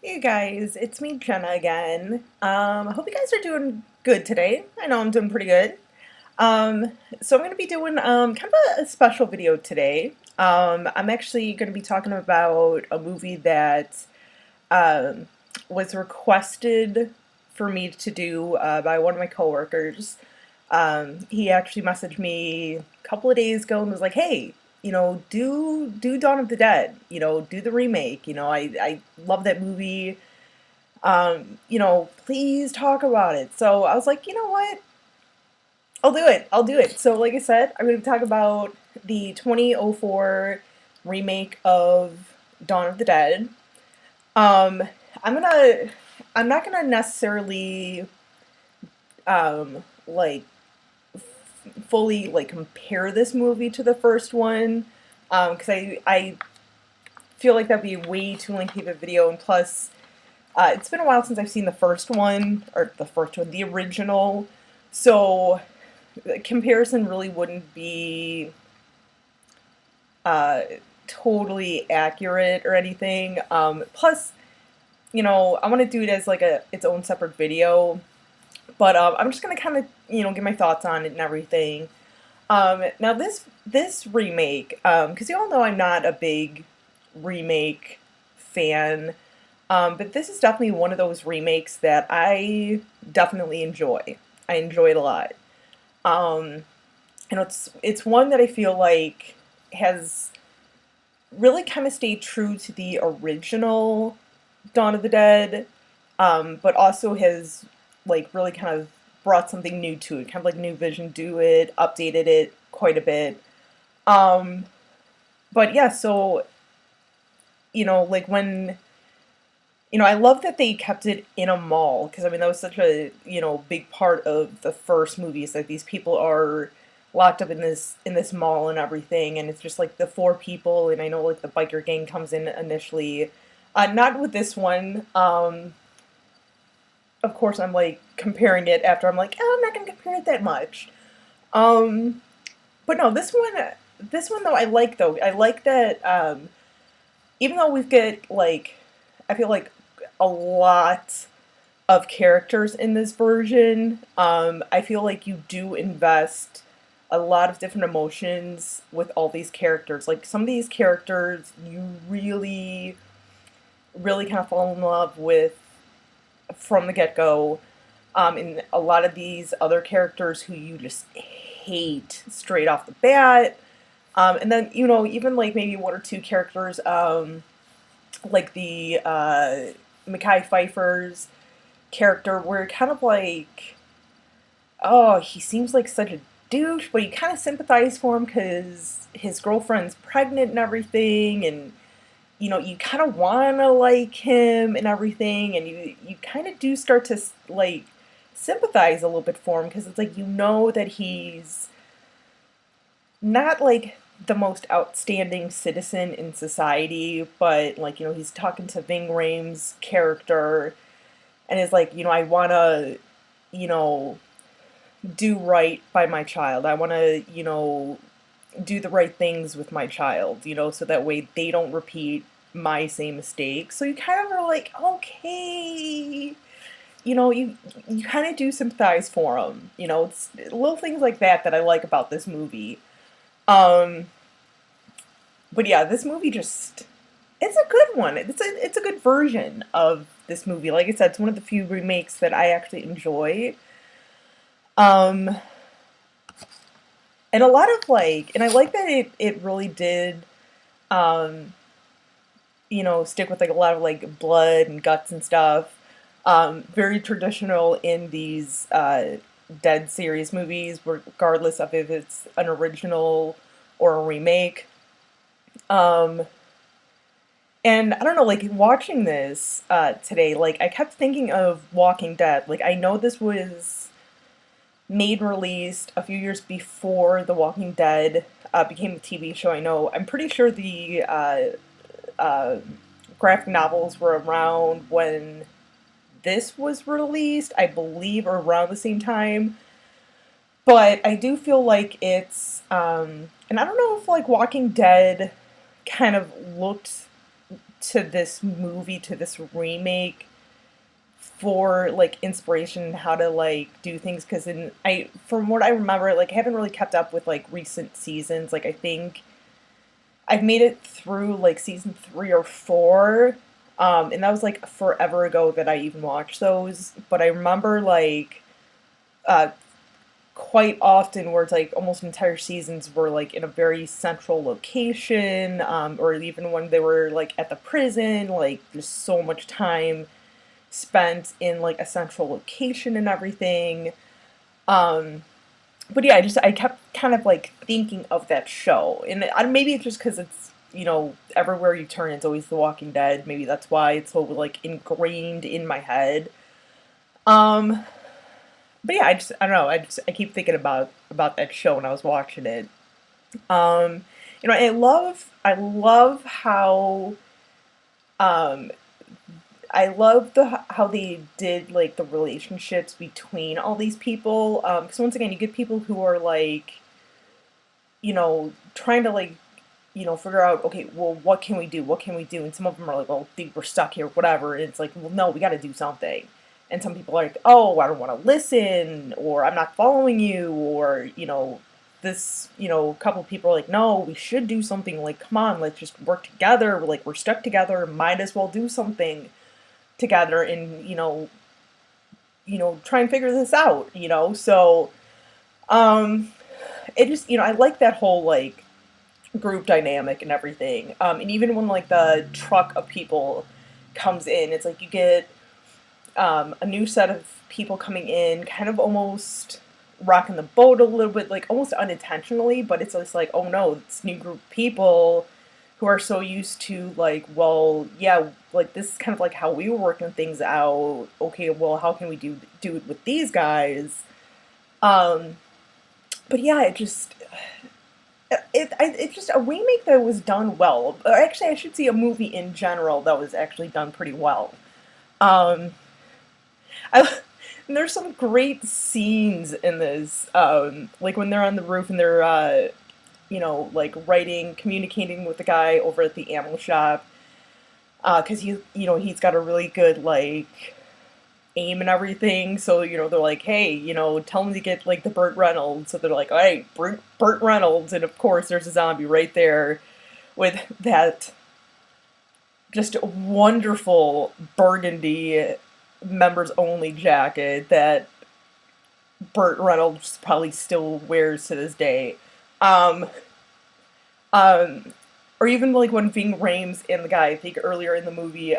Hey guys, it's me, Jenna again. I hope you guys are doing good today. I know I'm doing pretty good. Um, so I'm going to be doing kind of a special video today. I'm actually going to be talking about a movie that um, was requested for me to do by one of my coworkers. He actually messaged me a couple of days ago and was like, "Hey, do Dawn of the Dead. Do the remake. I love that movie. Please talk about it." So I was like, you know what? I'll do it. I'll do it. So, like I said, I'm going to talk about the 2004 remake of Dawn of the Dead. Um, I'm gonna, I'm not gonna necessarily, like fully like compare this movie to the first one, because I feel like that'd be way too lengthy of a video, and plus, it's been a while since I've seen the first one, or the first one, the original. So the comparison really wouldn't be uh, totally accurate or anything. Plus, I want to do it as like its own separate video, but I'm just gonna kind of give my thoughts on it and everything. Now this remake, because you all know I'm not a big remake fan. But this is definitely one of those remakes that I definitely enjoy. I enjoy it a lot. Um, it's one that I feel like has really kind of stayed true to the original Dawn of the Dead, but also has like really kind of brought something new to it, kind of like new vision to it, updated it quite a bit. Um, but yeah, so like when I love that they kept it in a mall because I mean that was such a big part of the first movies that these people are locked up in this mall and everything, and it's just like the four people, and I know like the biker gang comes in initially, not with this one. Of course, I'm like comparing it after I'm like, oh, I'm not gonna compare it that much. Um, but no, this one though I like that. Even though we've got like, I feel like a lot of characters in this version. I feel like you do invest a lot of different emotions with all these characters. Like some of these characters you really, really kind of fall in love with from the get go. And a lot of these other characters who you just hate straight off the bat. And then, even like maybe one or two characters, like the Mekhi Phifer's character where kind of like, oh, he seems like such a douche, but you kind of sympathize for him because his girlfriend's pregnant and everything, and you kind of want to like him and everything, and you kind of do start to like sympathize a little bit for him because it's like that he's not like the most outstanding citizen in society, but like he's talking to Ving Rhames' character and is like, I want to, you know, do right by my child. I want to, do the right things with my child, so that way they don't repeat my same mistakes. So you kind of are like, okay, you kind of do sympathize for them. It's little things like that I like about this movie. Um, but yeah, this movie just it's a good one. It's a good version of this movie. Like I said, it's one of the few remakes that I actually enjoy. Um, and a lot of like, and I like that it really did, um, stick with like a lot of like blood and guts and stuff. Very traditional in these Dead series movies, regardless of if it's an original or a remake. Um, and I don't know, like watching this today, like I kept thinking of Walking Dead. Like I know this was made and released a few years before The Walking Dead became a TV show. I'm pretty sure the uh, graphic novels were around when this was released, I believe, or around the same time. But I do feel like and I don't know if like Walking Dead kind of looked to this movie, to this remake for like inspiration and how to like do things, because in I from what I remember, like I haven't really kept up with like recent seasons. Like I think I've made it through like season 3 or 4. And that was like forever ago that I even watched those. But I remember like uh, quite often where it's like almost entire seasons were like in a very central location, or even when they were like at the prison, like there's so much time spent in like a central location and everything. Um, but yeah, I kept kind of like thinking of that show, and maybe it's just because it's, everywhere you turn, it's always The Walking Dead. Maybe that's why it's so like ingrained in my head. Um, but yeah, I don't know. I keep thinking about that show when I was watching it. Um, I love how um I love how they did like the relationships between all these people. Because once again, you get people who are like, trying to like, figure out, okay, well, what can we do? What can we do? And some of them are like, well, dude, we're stuck here, whatever. And it's like, well, no, we got to do something. And some people are like, oh, I don't want to listen, or I'm not following you, or, this, couple of people are like, no, we should do something. Like, come on, let's just work together. We're stuck together. Might as well do something together and, try and figure this out, So, um, it just, I like that whole, like, group dynamic and everything. And even when like the truck of people comes in, it's like you get a new set of people coming in, kind of almost rocking the boat a little bit, like almost unintentionally, but it's just like, oh no, it's new group of people who are so used to like, well, yeah, like this is kind of like how we were working things out. Okay, well, how can we do it with these guys? Um, but yeah, it's just a remake that was done well. Actually, I should see a movie in general that was actually done pretty well. Um, I, there's some great scenes in this, like when they're on the roof and they're, like writing, communicating with the guy over at the ammo shop, because he's got a really good like aim and everything. So, they're like, hey, tell him to get like the Burt Reynolds. So they're like, all right, Burt Reynolds. And of course, there's a zombie right there with that just wonderful burgundy members only jacket that Burt Reynolds probably still wears to this day. Um, um, or even like when Ving Rhames and the guy, I think earlier in the movie,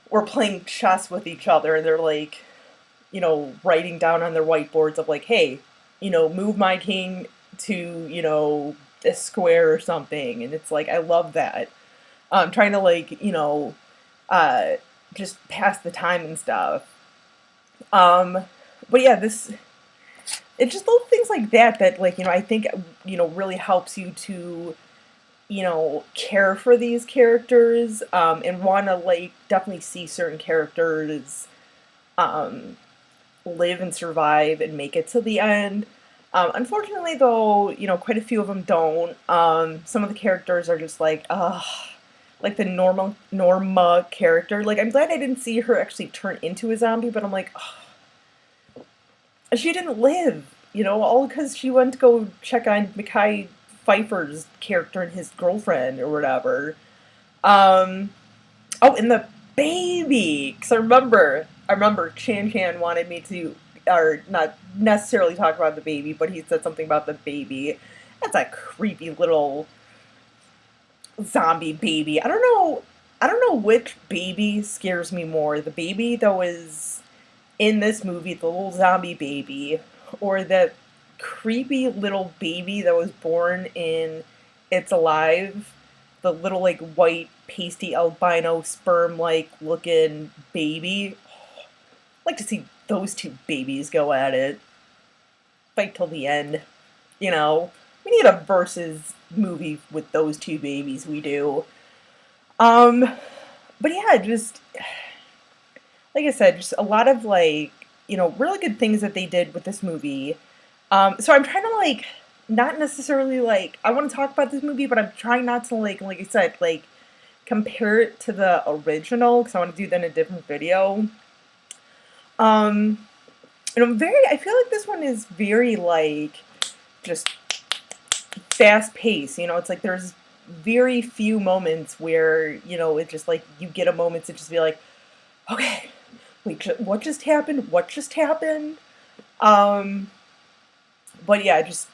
were playing chess with each other, and they're like, writing down on their whiteboards of like, hey, move my king to, a square or something. And it's like, I love that. Trying to like, uh, just pass the time and stuff. Um, but yeah, it's just little things like that like, I think, really helps you to, care for these characters, and want to like definitely see certain characters, um, live and survive and make it to the end. Unfortunately, though, quite a few of them don't. Some of the characters are just like the Norma character. Like, I'm glad I didn't see her actually turn into a zombie, but I'm like, she didn't live, all because she went to go check on Mekhi Pfeiffer's character and his girlfriend or whatever. Um, oh, and the baby, because I remember Chan Chan wanted me to, or not necessarily talk about the baby, but he said something about the baby. That's a creepy little zombie baby. I don't know which baby scares me more. The baby that was in this movie, the little zombie baby, or the creepy little baby that was born in It's Alive, the little like white pasty albino sperm like looking baby. I'd like to see those two babies go at it. Fight till the end. You know, we need a versus movie with those two babies. We do. Um, but yeah, just like I said, just a lot of like, really good things that they did with this movie. So I'm trying to like not necessarily like I want to talk about this movie, but I'm trying not to like I said, like compare it to the original, because I want to do that in a different video. And I feel like this one is very, like, just fast paced, it's like there's very few moments where, it just, like, you get a moment to just be like, okay, wait, what just happened? What just happened? But yeah, just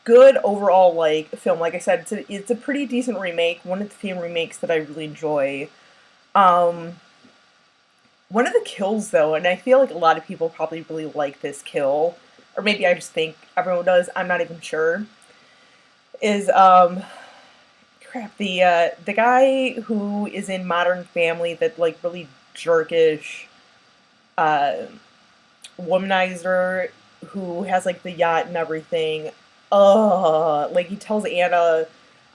good overall, like, film. Like I said, it's a pretty decent remake, one of the few remakes that I really enjoy. One of the kills, though, and I feel like a lot of people probably really like this kill, or maybe I just think everyone does, I'm not even sure, is, crap, the guy who is in Modern Family, that, like, really jerkish, womanizer, who has, like, the yacht and everything. Like, he tells Anna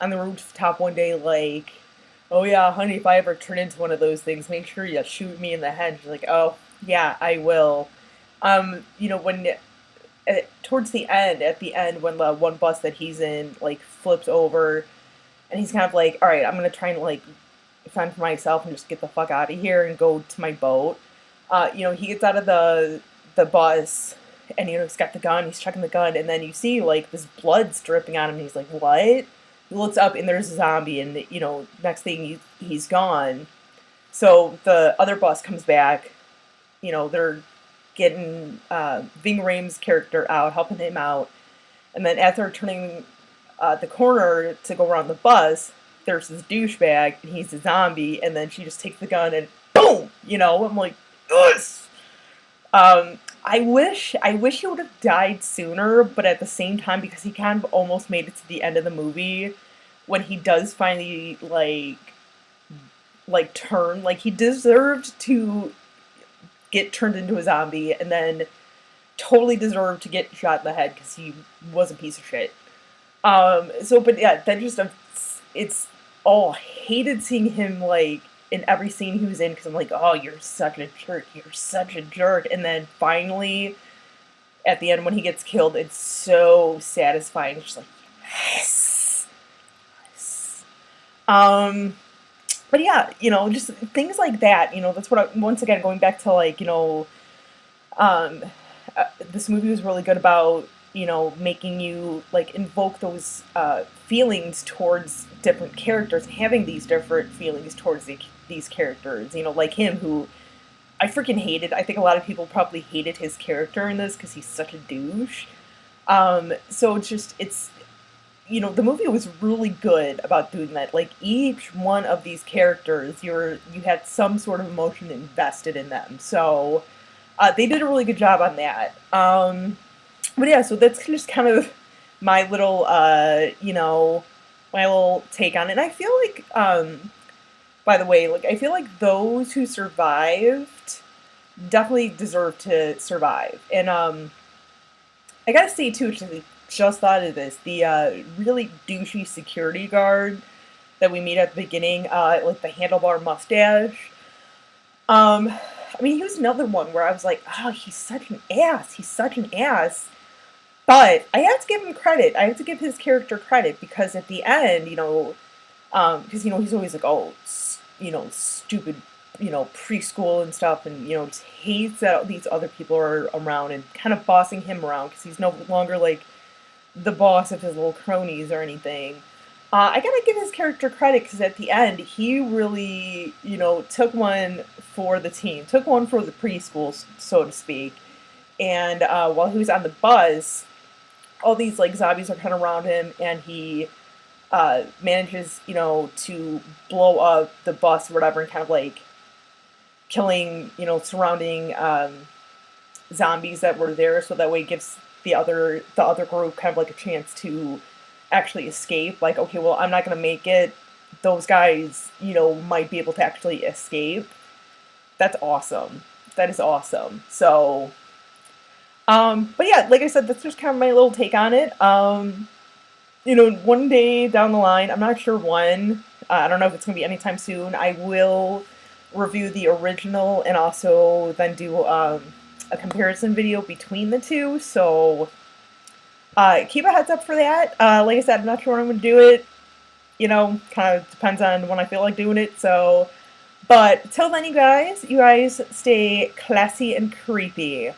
on the rooftop one day, like, oh yeah, honey, if I ever turn into one of those things, make sure you shoot me in the head. She's like, oh, yeah, I will. When, towards the end, at the end, when the one bus that he's in, like, flips over, and he's kind of like, alright, I'm gonna try and, like, fend for myself and just get the fuck out of here and go to my boat. He gets out of the bus, and, he's got the gun, he's checking the gun, and then you see, like, this blood's dripping on him, and he's like, what? He looks up, and there's a zombie, and, next thing, he's gone. So the other bus comes back, they're getting Ving Rhames' character out, helping him out, and then after turning the corner to go around the bus, there's this douchebag, and he's a zombie, and then she just takes the gun, and boom! I'm like, yes! I wish he would have died sooner, but at the same time, because he kind of almost made it to the end of the movie, when he does finally, like turn, like, he deserved to get turned into a zombie, and then totally deserved to get shot in the head, because he was a piece of shit. But yeah, then just, I hated seeing him, like, in every scene he was in, because I'm like, oh, you're such a jerk, and then finally, at the end when he gets killed, it's so satisfying, it's just like, yes! But yeah, just things like that, that's what once again, going back to, like, this movie was really good about, making you, like, invoke those, feelings towards different characters, having these different feelings towards these characters, like him, who I freaking hated. I think a lot of people probably hated his character in this, because he's such a douche. So it's, the movie was really good about doing that. Like, each one of these characters, you had some sort of emotion invested in them. So, they did a really good job on that. But yeah, so that's just kind of my little, my little take on it. And I feel like, by the way, like, I feel like those who survived definitely deserve to survive. And, I gotta say, too, just thought of this, the, really douchey security guard that we meet at the beginning, like, the handlebar mustache. I mean, he was another one where I was like, oh, he's such an ass. But I have to give him credit. I have to give his character credit, because at the end, because, he's always like, oh, stupid, preschool and stuff, and, just hates that these other people are around and kind of bossing him around, because he's no longer, like, the boss of his little cronies or anything. I gotta give his character credit, because at the end, he really, took one for the team, took one for the preschool, so to speak. And while he was on the bus, all these, like, zombies are kind of around him, and he manages, to blow up the bus or whatever, and kind of, like, killing, surrounding zombies that were there, so that way it gives the other group kind of, like, a chance to actually escape. Like, okay, well, I'm not gonna make it, those guys, might be able to actually escape. That's awesome. That is awesome. So, but yeah, like I said, that's just kind of my little take on it. One day down the line, I'm not sure when, I don't know if it's gonna be anytime soon, I will review the original and also then do, a comparison video between the two, so, keep a heads up for that. Like I said, I'm not sure when I'm gonna do it. you know, kind of depends on when I feel like doing it. So, but till then, you guys stay classy and creepy.